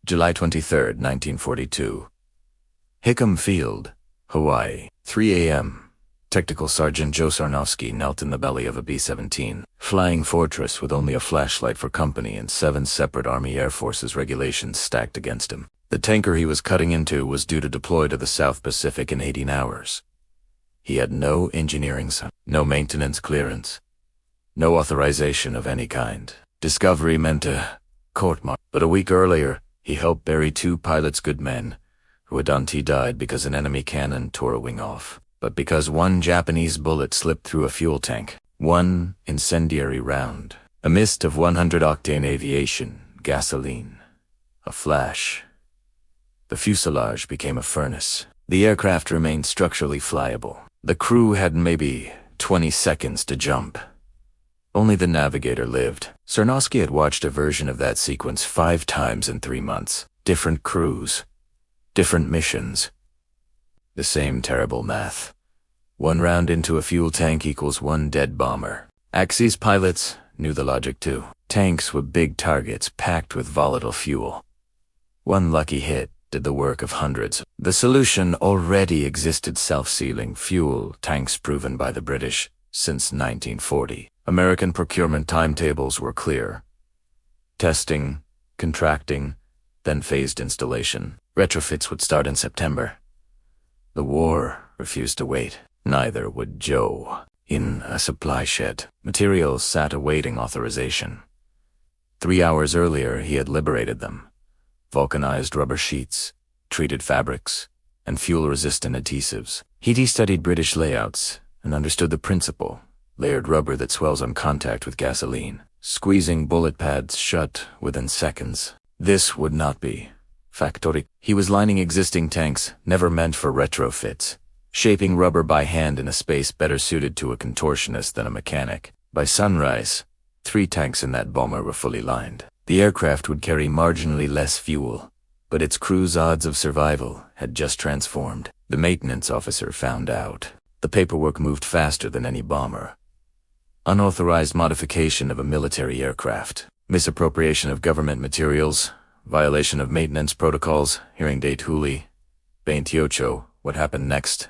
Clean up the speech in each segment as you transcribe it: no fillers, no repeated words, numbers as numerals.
July 23, 1942. Hickam Field, Hawaii, 3 a.m. Technical Sergeant Joe Sarnofsky knelt in the belly of a B-17 Flying Fortress with only a flashlight for company and 7 separate Army Air Forces regulations stacked against him. The tanker he was cutting into was due to deploy to the South Pacific in 18 hours. He had no engineering, no maintenance clearance, no authorization of any kind. Discovery meant a court-martial. But a week earlier, he helped bury 2 pilots' good men, who had died because an enemy cannon tore a wing off. But because one Japanese bullet slipped through a fuel tank, one incendiary round, a mist of 100-octane aviation, gasoline, a flash. The fuselage became a furnace. The aircraft remained structurally flyable. The crew had maybe 20 seconds to jump. Only the navigator lived. Sarnofsky had watched a version of that sequence 5 times in 3 months. Different crews, different missions. The same terrible math. 1 round into a fuel tank equals 1 dead bomber. Axis pilots knew the logic too. Tanks were big targets packed with volatile fuel. 1 lucky hit did the work of hundreds. The solution already existed: self-sealing fuel tanks, proven by the British since 1940. American procurement timetables were clear. Testing, contracting, then phased installation. Retrofits would start in September. The war refused to wait. Neither would Joe. In a supply shed, materials sat awaiting authorization. 3 hours earlier, he had liberated them. Vulcanized rubber sheets, treated fabrics, and fuel-resistant adhesives. He'd studied British layouts and understood the principle: layered rubber that swells on contact with gasoline, squeezing bullet pads shut within seconds. This would not be factory. He was lining existing tanks, never meant for retrofits, shaping rubber by hand in a space better suited to a contortionist than a mechanic. By sunrise, 3 tanks in that bomber were fully lined. The aircraft would carry marginally less fuel, but its crew's odds of survival had just transformed. The maintenance officer found out. The paperwork moved faster than any bomber. Unauthorized modification of a military aircraft, misappropriation of government materials, violation of maintenance protocols, hearing date Huli, 28. What happened next?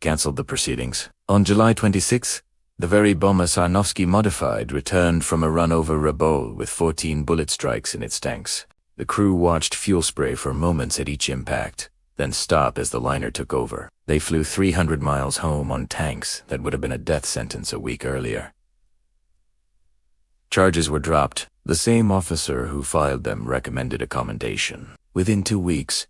Canceled the proceedings. On July 26, the very bomber Sarnofsky modified returned from a run over Rabaul with 14 bullet strikes in its tanks. The crew watched fuel spray for moments at each impact, then stop as the liner took over. They flew 300 miles home on tanks that would have been a death sentence a week earlier. Charges were dropped. The same officer who filed them recommended a commendation. Within 2 weeks,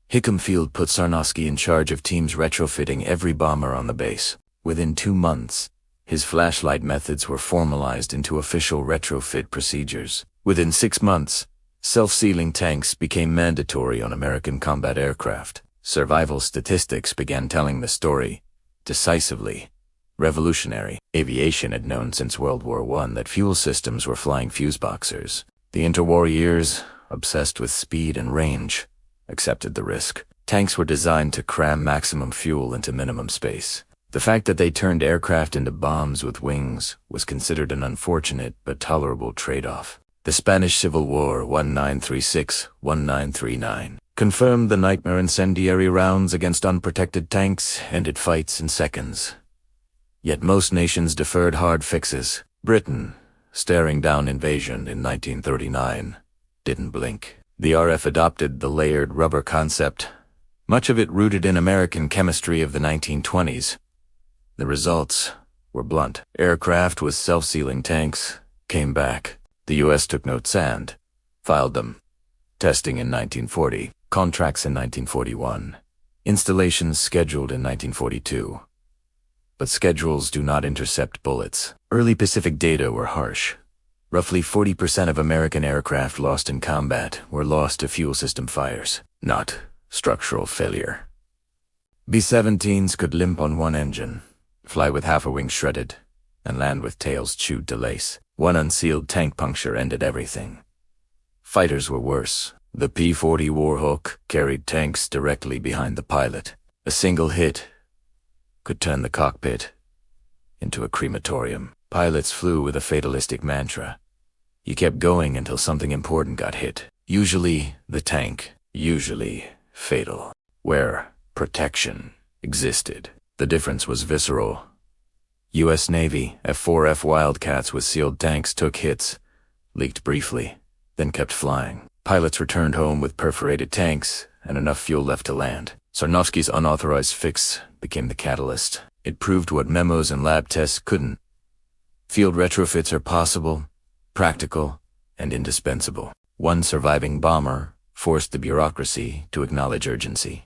Hickam Field put Sarnofsky in charge of teams retrofitting every bomber on the base. Within 2 months, his flashlight methods were formalized into official retrofit procedures. Within 6 months, self-sealing tanks became mandatory on American combat aircraft. Survival statistics began telling the story, decisively. Revolutionary. Aviation had known since World War I that fuel systems were flying fuse boxers. The interwar years, obsessed with speed and range, accepted the risk. Tanks were designed to cram maximum fuel into minimum space. The fact that they turned aircraft into bombs with wings was considered an unfortunate but tolerable trade-off. The Spanish Civil War 1936-1939 confirmed the nightmare: incendiary rounds against unprotected tanks ended fights in seconds. Yet most nations deferred hard fixes. Britain, staring down invasion in 1939, didn't blink. The RF adopted the layered rubber concept, much of it rooted in American chemistry of the 1920s. The results were blunt. Aircraft with self-sealing tanks came back. The U.S. took notes and filed them. Testing in 1940, contracts in 1941, installations scheduled in 1942. But schedules do not intercept bullets. Early Pacific data were harsh. Roughly 40% of American aircraft lost in combat were lost to fuel system fires, not structural failure. B-17s could limp on one engine, fly with half a wing shredded, and land with tails chewed to lace. One unsealed tank puncture ended everything. Fighters were worse. The P-40 Warhawk carried tanks directly behind the pilot. A single hit could turn the cockpit into a crematorium. Pilots flew with a fatalistic mantra. You kept going until something important got hit. Usually the tank, usually fatal. Where protection existed, the difference was visceral. U.S. Navy F-4F Wildcats with sealed tanks took hits, leaked briefly, then kept flying. Pilots returned home with perforated tanks and enough fuel left to land. Sarnowski's unauthorized fix became the catalyst. It proved what memos and lab tests couldn't. Field retrofits are possible, practical, and indispensable. One surviving bomber forced the bureaucracy to acknowledge urgency.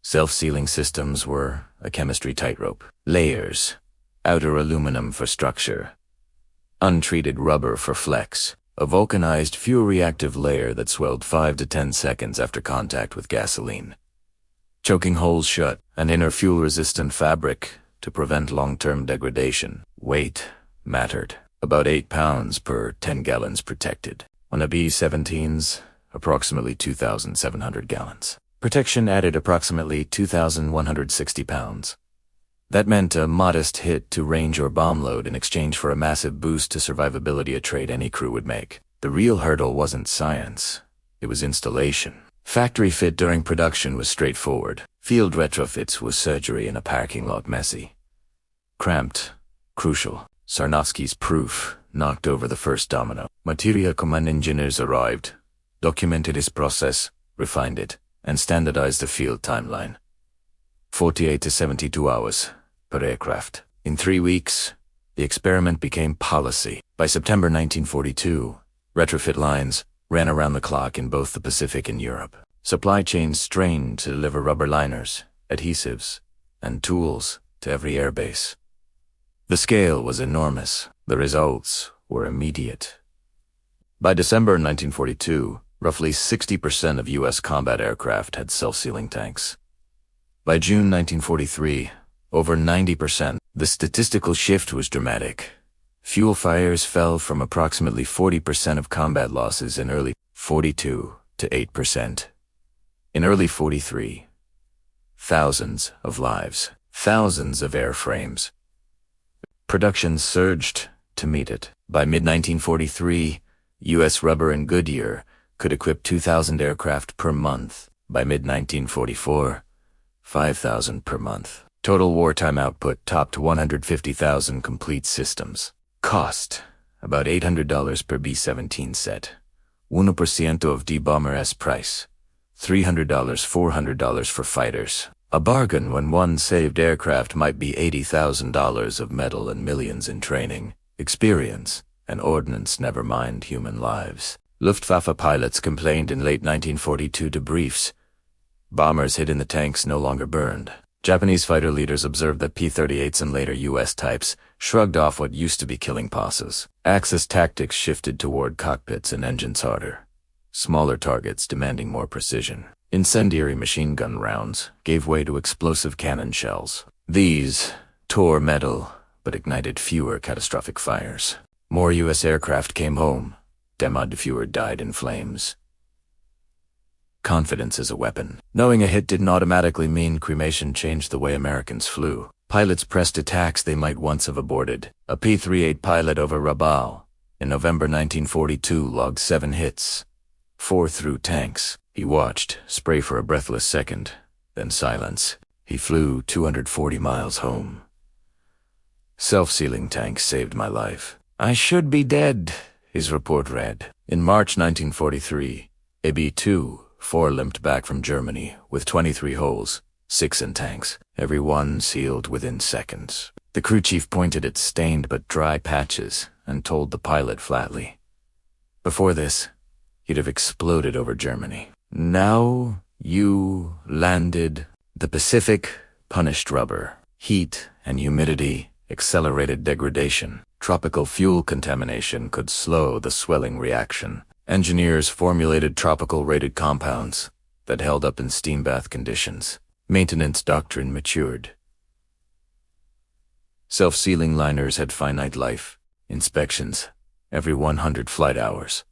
Self-sealing systems were a chemistry tightrope. Layers, outer aluminum for structure, untreated rubber for flex, a vulcanized fuel-reactive layer that swelled 5 to 10 seconds after contact with gasoline. Choking holes shut, an inner fuel-resistant fabric to prevent long-term degradation. Weight mattered. About 8 pounds per 10 gallons protected. On a B-17s, approximately 2,700 gallons. Protection added approximately 2,160 pounds. That meant a modest hit to range or bomb load in exchange for a massive boost to survivability, a trade any crew would make. The real hurdle wasn't science, it was installation. Factory fit during production was straightforward. Field retrofits was surgery in a parking lot messy. Cramped, crucial. Sarnowski's proof knocked over the first domino. Material command engineers arrived, documented his process, refined it, and standardized the field timeline. 48 to 72 hours per aircraft. In 3 weeks, the experiment became policy. By September 1942, retrofit lines ran around the clock in both the Pacific and Europe. Supply chains strained to deliver rubber liners, adhesives, and tools to every airbase. The scale was enormous. The results were immediate. By December 1942, roughly 60% of U.S. combat aircraft had self-sealing tanks. By June 1943, over 90%. The statistical shift was dramatic. Fuel fires fell from approximately 40% of combat losses in early 42 to 8%. In early 43, thousands of lives, thousands of airframes. Production surged to meet it. By mid-1943, U.S. Rubber and Goodyear could equip 2,000 aircraft per month. By mid-1944, 5,000 per month. Total wartime output topped 150,000 complete systems. Cost, about $800 per B-17 set. 1% of the bomber's price. $300, $400 for fighters. A bargain when one saved aircraft might be $80,000 of metal and millions in training, experience, and ordnance, never mind human lives. Luftwaffe pilots complained in late 1942 debriefs. Bombers hid in the tanks no longer burned. Japanese fighter leaders observed that P-38s and later U.S. types shrugged off what used to be killing passes. Axis tactics shifted toward cockpits and engines harder. Smaller targets demanding more precision. Incendiary machine gun rounds gave way to explosive cannon shells. These tore metal, but ignited fewer catastrophic fires. More U.S. aircraft came home. Fewer died in flames. Confidence is a weapon. Knowing a hit didn't automatically mean cremation changed the way Americans flew. Pilots pressed attacks they might once have aborted. A P-38 pilot over Rabaul in November 1942 logged 7 hits, 4 through tanks. He watched, spray for a breathless second, then silence. He flew 240 miles home. Self-sealing tanks saved my life. I should be dead, his report read. In March 1943, a B-2 limped back from Germany with 23 holes, 6 in tanks, every one sealed within seconds. The crew chief pointed at stained but dry patches and told the pilot flatly. Before this, he'd have exploded over Germany. Now you landed. The Pacific punished rubber. Heat and humidity accelerated degradation. Tropical fuel contamination could slow the swelling reaction. Engineers formulated tropical-rated compounds that held up in steam bath conditions. Maintenance doctrine matured. Self-sealing liners had finite life. Inspections every 100 flight hours.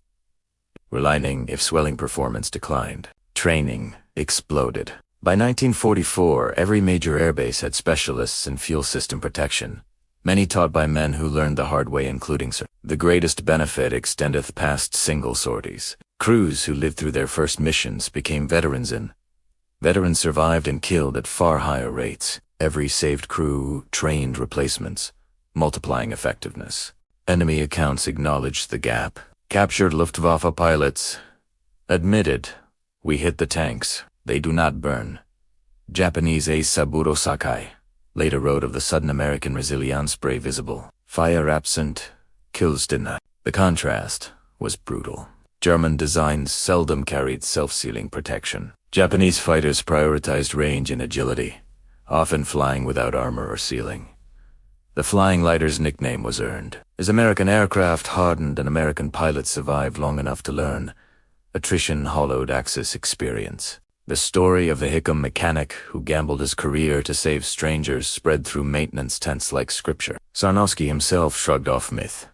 Relining if swelling performance declined. Training exploded. By 1944, every major airbase had specialists in fuel system protection, many taught by men who learned the hard way, including the greatest benefit extendeth past single sorties. Crews who lived through their first missions became veterans Veterans survived and killed at far higher rates. Every saved crew trained replacements, multiplying effectiveness. Enemy accounts acknowledged the gap. Captured Luftwaffe pilots admitted, "We hit the tanks. They do not burn." Japanese ace Saburo Sakai later wrote of the sudden American resilience spray visible. Fire absent, kills denied. The contrast was brutal. German designs seldom carried self-sealing protection. Japanese fighters prioritized range and agility, often flying without armor or sealing. The Flying Lighter's nickname was earned. As American aircraft hardened and American pilots survived long enough to learn, attrition hollowed Axis experience. The story of the Hickam mechanic who gambled his career to save strangers spread through maintenance tents like scripture. Sarnowski himself shrugged off myth.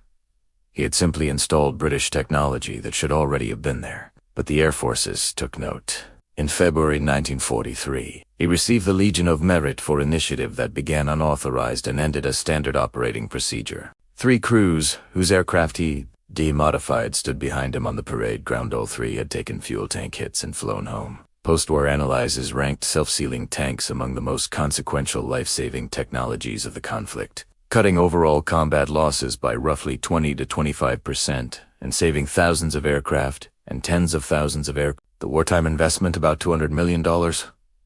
He had simply installed British technology that should already have been there. But the Air Forces took note. In February 1943, he received the Legion of Merit for initiative that began unauthorized and ended as standard operating procedure. 3 crews, whose aircraft he demodified, stood behind him on the parade ground. All 3 had taken fuel tank hits and flown home. Post-war analyses ranked self-sealing tanks among the most consequential life-saving technologies of the conflict, cutting overall combat losses by roughly 20 to 25% and saving thousands of aircraft and tens of thousands of aircraft. The wartime investment, about $200 million,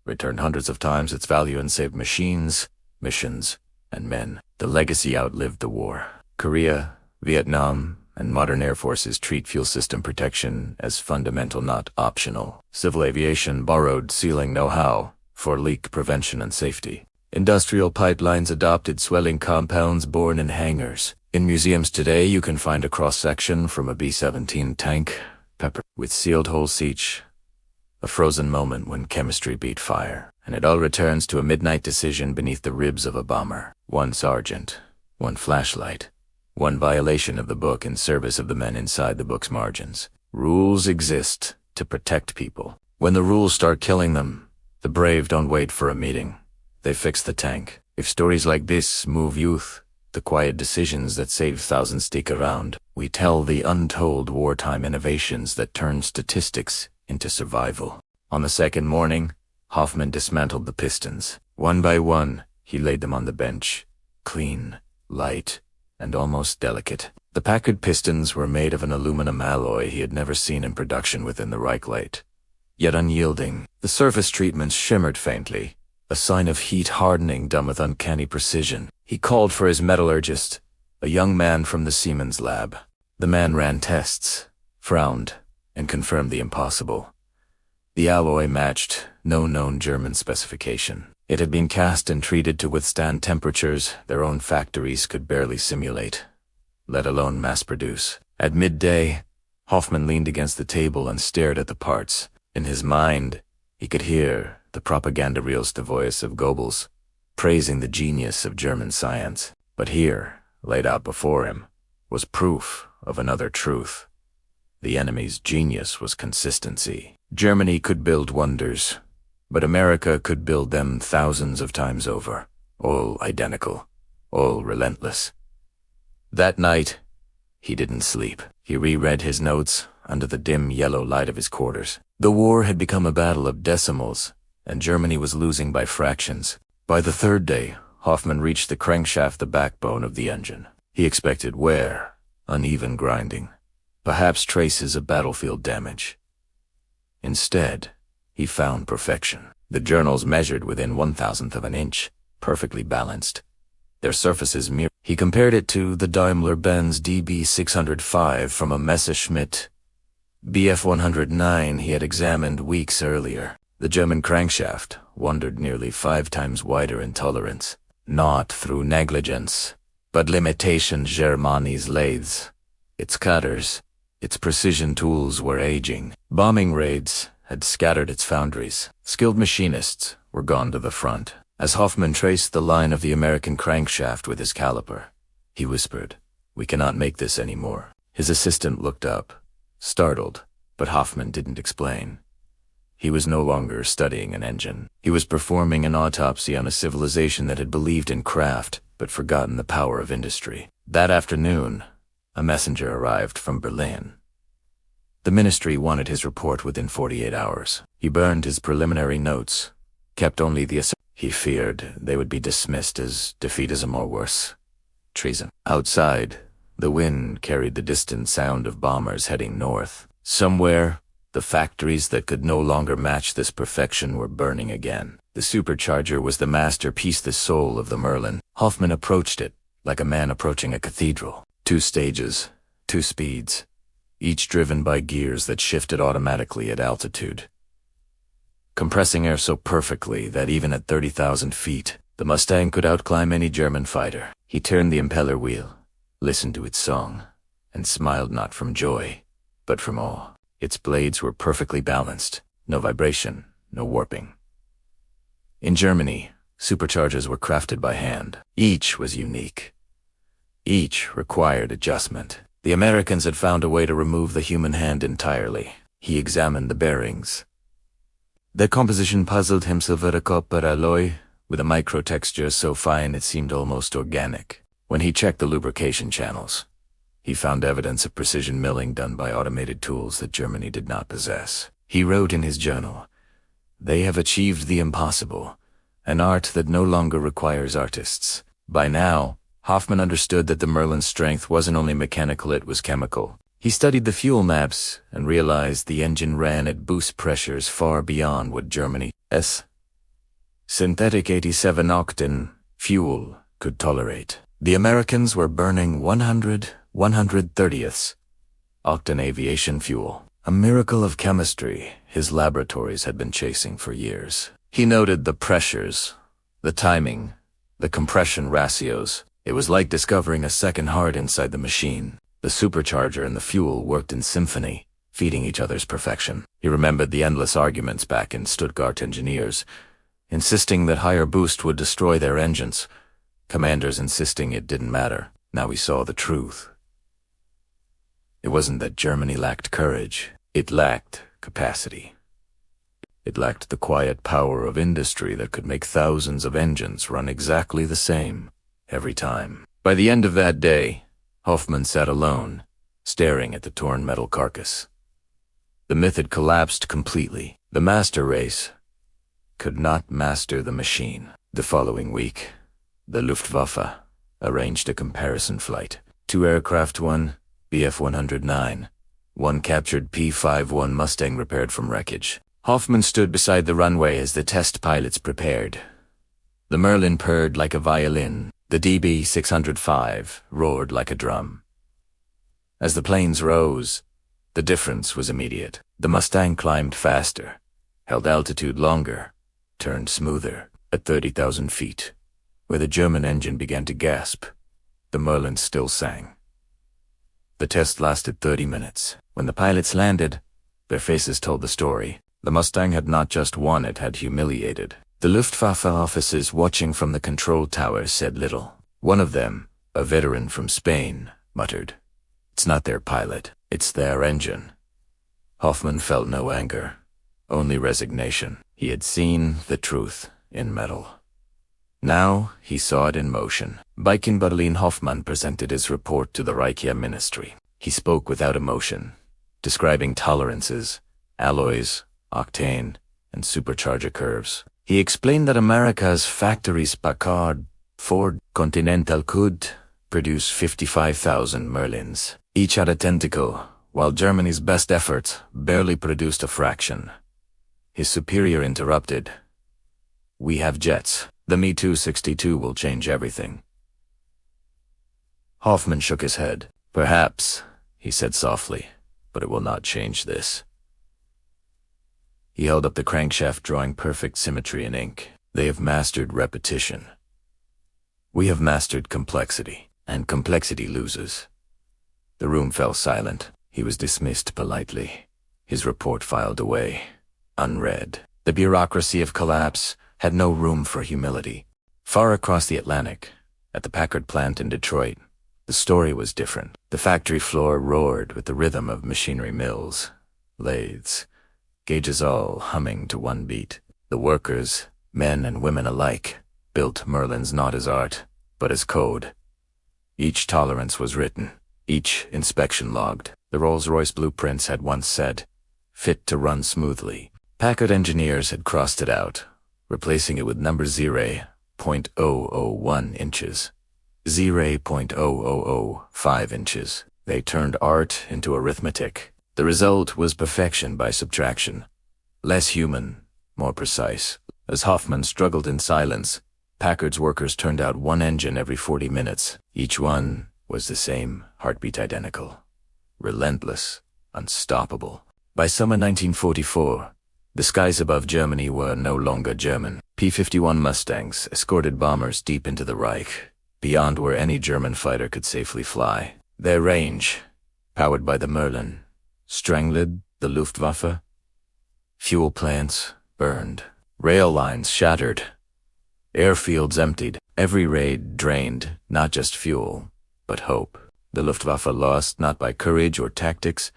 returned hundreds of times its value and saved machines, missions, and men. The legacy outlived the war. Korea, Vietnam, and modern air forces treat fuel system protection as fundamental, not optional. Civil aviation borrowed sealing know-how for leak prevention and safety. Industrial pipelines adopted swelling compounds born in hangars. In museums today, you can find a cross-section from a B-17 tank, pepper, with sealed holes each. A frozen moment when chemistry beat fire. And it all returns to a midnight decision beneath the ribs of a bomber. 1 sergeant, 1 flashlight, 1 violation of the book in service of the men inside the book's margins. Rules exist to protect people. When the rules start killing them, the brave don't wait for a meeting. They fix the tank. If stories like this move youth, the quiet decisions that save thousands stick around. We tell the untold wartime innovations that turn statistics into survival. On the second morning, Hoffman dismantled the Pistons. One by one, he laid them on the bench. Clean, light, and almost delicate. The Packard pistons were made of an aluminum alloy he had never seen in production within the Rechlin. Yet unyielding, the surface treatments shimmered faintly, a sign of heat hardening done with uncanny precision. He called for his metallurgist, a young man from the Siemens lab. The man ran tests, frowned, and confirmed the impossible. The alloy matched no known German specification. It had been cast and treated to withstand temperatures their own factories could barely simulate, let alone mass-produce. At midday, Hoffman leaned against the table and stared at the parts. In his mind, he could hear the propaganda reels, the voice of Goebbels, praising the genius of German science. But here, laid out before him, was proof of another truth. The enemy's genius was consistency. Germany could build wonders, but America could build them thousands of times over, all identical, all relentless. That night, he didn't sleep. He reread his notes under the dim yellow light of his quarters. The war had become a battle of decimals, and Germany was losing by fractions. By the 3rd day, Hoffman reached the crankshaft, the backbone of the engine. He expected wear, uneven grinding, perhaps traces of battlefield damage. Instead, he found perfection. The journals measured within 1,000th of an inch, perfectly balanced. Their surfaces mirrored. He compared it to the Daimler-Benz DB605 from a Messerschmitt Bf-109 he had examined weeks earlier. The German crankshaft wandered nearly 5 times wider in tolerance, not through negligence, but limitation. Germany's lathes, its cutters, its precision tools were aging. Bombing raids had scattered its foundries. Skilled machinists were gone to the front. As Hoffman traced the line of the American crankshaft with his caliper, he whispered, "We cannot make this anymore." His assistant looked up, startled, but Hoffman didn't explain. He was no longer studying an engine. He was performing an autopsy on a civilization that had believed in craft, but forgotten the power of industry. That afternoon, a messenger arrived from Berlin. The ministry wanted his report within 48 hours. He burned his preliminary notes, kept only the he feared they would be dismissed as defeatism or worse, treason. Outside, the wind carried the distant sound of bombers heading north. Somewhere, the factories that could no longer match this perfection were burning again. The supercharger was the masterpiece, the soul of the Merlin. Hoffman approached it like a man approaching a cathedral. 2 stages, 2 speeds, each driven by gears that shifted automatically at altitude, compressing air so perfectly that even at 30,000 feet, the Mustang could outclimb any German fighter. He turned the impeller wheel, listened to its song, and smiled not from joy, but from awe. Its blades were perfectly balanced, no vibration, no warping. In Germany, superchargers were crafted by hand. Each was unique. Each required adjustment. The Americans had found a way to remove the human hand entirely. He examined the bearings. The composition puzzled him. Silver copper alloy, with a microtexture so fine it seemed almost organic. When he checked the lubrication channels, he found evidence of precision milling done by automated tools that Germany did not possess. He wrote in his journal, "They have achieved the impossible, an art that no longer requires artists." By now, Hoffman understood that the Merlin's strength wasn't only mechanical, it was chemical. He studied the fuel maps and realized the engine ran at boost pressures far beyond what Germany's synthetic 87-octane fuel could tolerate. The Americans were burning 130ths octane aviation fuel, a miracle of chemistry his laboratories had been chasing for years. He noted the pressures, the timing, the compression ratios. It was like discovering a second heart inside the machine. The supercharger and the fuel worked in symphony, feeding each other's perfection. He remembered the endless arguments back in Stuttgart, engineers insisting that higher boost would destroy their engines, commanders insisting it didn't matter. Now he saw the truth. It wasn't that Germany lacked courage. It lacked capacity. It lacked the quiet power of industry that could make thousands of engines run exactly the same every time. By the end of that day, Hoffman sat alone, staring at the torn metal carcass. The myth had collapsed completely. The master race could not master the machine. The following week, the Luftwaffe arranged a comparison flight. 2 aircraft, 1 Bf-109, 1 captured P-51 Mustang repaired from wreckage. Hoffman stood beside the runway as the test pilots prepared. The Merlin purred like a violin. The DB-605 roared like a drum. As the planes rose, the difference was immediate. The Mustang climbed faster, held altitude longer, turned smoother. At 30,000 feet, where the German engine began to gasp, the Merlin still sang. The test lasted 30 minutes. When the pilots landed, their faces told the story. The Mustang had not just won, it had humiliated. The Luftwaffe officers watching from the control tower said little. One of them, a veteran from Spain, muttered, "It's not their pilot, it's their engine." Hoffman felt no anger, only resignation. He had seen the truth in metal. Now he saw it in motion. Packard Merlin Hoffman presented his report to the Reich Ministry. He spoke without emotion, describing tolerances, alloys, octane, and supercharger curves. He explained that America's factories Packard, Ford, Continental could produce 55,000 Merlins, each identical, while Germany's best efforts barely produced a fraction. His superior interrupted. "We have jets. The Me-262 will change everything." Hoffman shook his head. "Perhaps," he said softly, "but it will not change this." He held up the crankshaft, drawing perfect symmetry in ink. "They have mastered repetition. We have mastered complexity, and complexity loses." The room fell silent. He was dismissed politely, his report filed away, unread. The bureaucracy of collapse had no room for humility. Far across the Atlantic, at the Packard plant in Detroit, the story was different. The factory floor roared with the rhythm of machinery mills, lathes, gauges all humming to one beat. The workers, men and women alike, built Merlins not as art, but as code. Each tolerance was written, each inspection logged. The Rolls-Royce blueprints had once said, "Fit to run smoothly." Packard engineers had crossed it out, replacing it with number 0.001 inches. 0.0005 inches. They turned art into arithmetic. The result was perfection by subtraction. Less human, more precise. As Hoffman struggled in silence, Packard's workers turned out one engine every 40 minutes. Each one was the same, heartbeat identical. Relentless, unstoppable. By summer 1944, the skies above Germany were no longer German. P-51 Mustangs escorted bombers deep into the Reich, beyond where any German fighter could safely fly. Their range, powered by the Merlin, strangled the Luftwaffe. Fuel plants burned, rail lines shattered, airfields emptied. Every raid drained not just fuel, but hope. The Luftwaffe lost not by courage or tactics,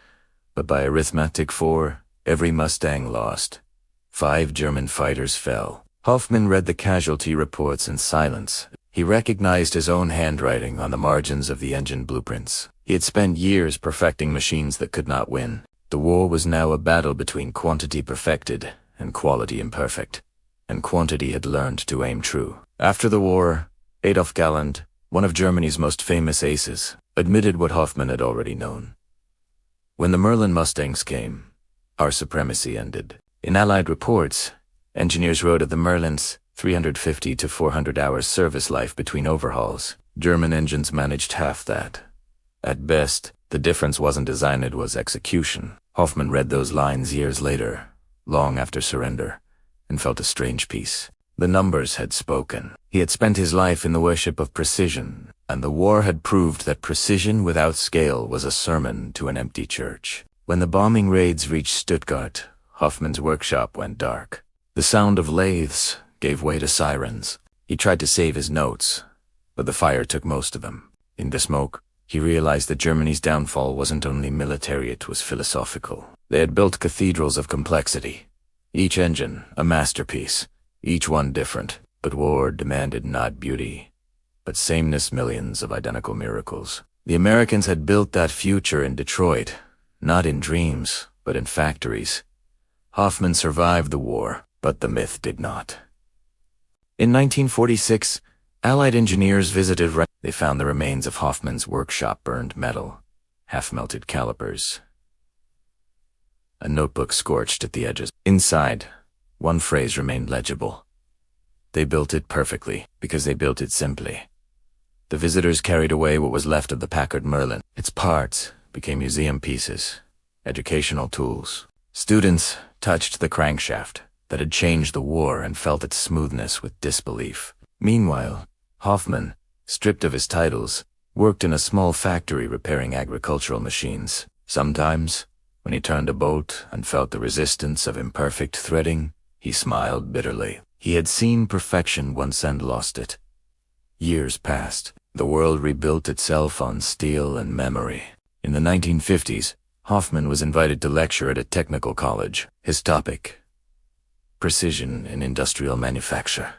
but by arithmetic. For every Mustang lost, 5 German fighters fell. Hoffman read the casualty reports in silence. He recognized his own handwriting on the margins of the engine blueprints. He had spent years perfecting machines that could not win. The war was now a battle between quantity perfected and quality imperfect, and quantity had learned to aim true. After the war, Adolf Galland, one of Germany's most famous aces, admitted what Hoffman had already known. When the Merlin Mustangs came, our supremacy ended. In Allied reports, engineers wrote of the Merlin's 350 to 400 hours service life between overhauls. German engines managed half that. At best, the difference wasn't design, it was execution. Hoffman read those lines years later, long after surrender, and felt a strange peace. The numbers had spoken. He had spent his life in the worship of precision, and the war had proved that precision without scale was a sermon to an empty church. When the bombing raids reached Stuttgart, Hoffman's workshop went dark. The sound of lathes gave way to sirens. He tried to save his notes, but the fire took most of them. In the smoke, he realized that Germany's downfall wasn't only military, it was philosophical. They had built cathedrals of complexity. Each engine a masterpiece, each one different. But war demanded not beauty, but sameness, millions of identical miracles. The Americans had built that future in Detroit, not in dreams, but in factories. Hoffman survived the war, but the myth did not. In 1946, Allied engineers visited Rechlin. They found the remains of Hoffman's workshop, burned metal, half-melted calipers, a notebook scorched at the edges. Inside, one phrase remained legible. They built it perfectly, because they built it simply. The visitors carried away what was left of the Packard Merlin. Its parts became museum pieces, educational tools. Students touched the crankshaft that had changed the war and felt its smoothness with disbelief. Meanwhile, Hoffman, stripped of his titles, worked in a small factory repairing agricultural machines. Sometimes, when he turned a bolt and felt the resistance of imperfect threading, he smiled bitterly. He had seen perfection once and lost it. Years passed. The world rebuilt itself on steel and memory. In the 1950s, Hoffman was invited to lecture at a technical college. His topic: precision in industrial manufacture.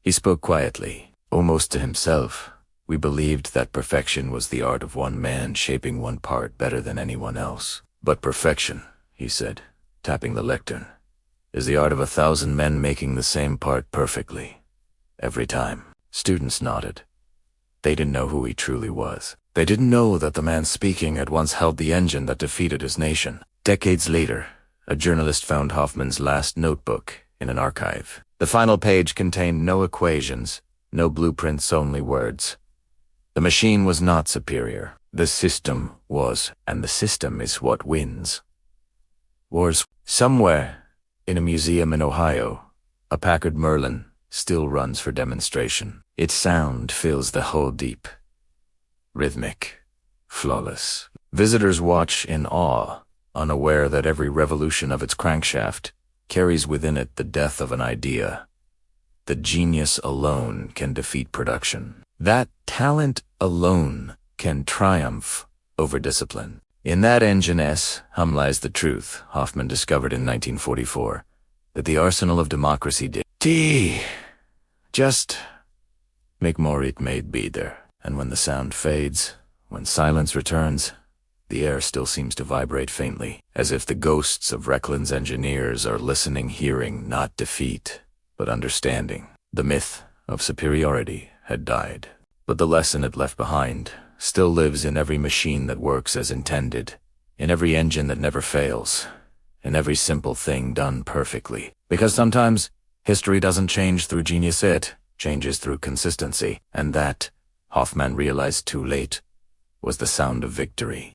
He spoke quietly, almost to himself. We believed that perfection was the art of one man shaping one part better than anyone else. But perfection, he said, tapping the lectern, is the art of 1,000 men making the same part perfectly, every time. Students nodded. They didn't know who he truly was. They didn't know that the man speaking had once held the engine that defeated his nation. Decades later, a journalist found Hoffman's last notebook in an archive. The final page contained no equations, no blueprints, only words. The machine was not superior. The system was, and the system is what wins. Wars. Somewhere, in a museum in Ohio, a Packard Merlin still runs for demonstration. Its sound fills the whole deep. Rhythmic, flawless. Visitors watch in awe, unaware that every revolution of its crankshaft carries within it the death of an idea. The genius alone can defeat production. That talent alone can triumph over discipline. In that engine hum lies the truth Hoffman discovered in 1944, that the arsenal of democracy did just make more it may be there. And when the sound fades, When silence returns, the air still seems to vibrate faintly, as if the ghosts of Rechlin's engineers are listening, hearing not defeat, but understanding. The myth of superiority had died, but the lesson it left behind still lives in every machine that works as intended, in every engine that never fails, in every simple thing done perfectly. Because sometimes history doesn't change through genius, it changes through consistency, and that, Hoffman realized too late, was the sound of victory.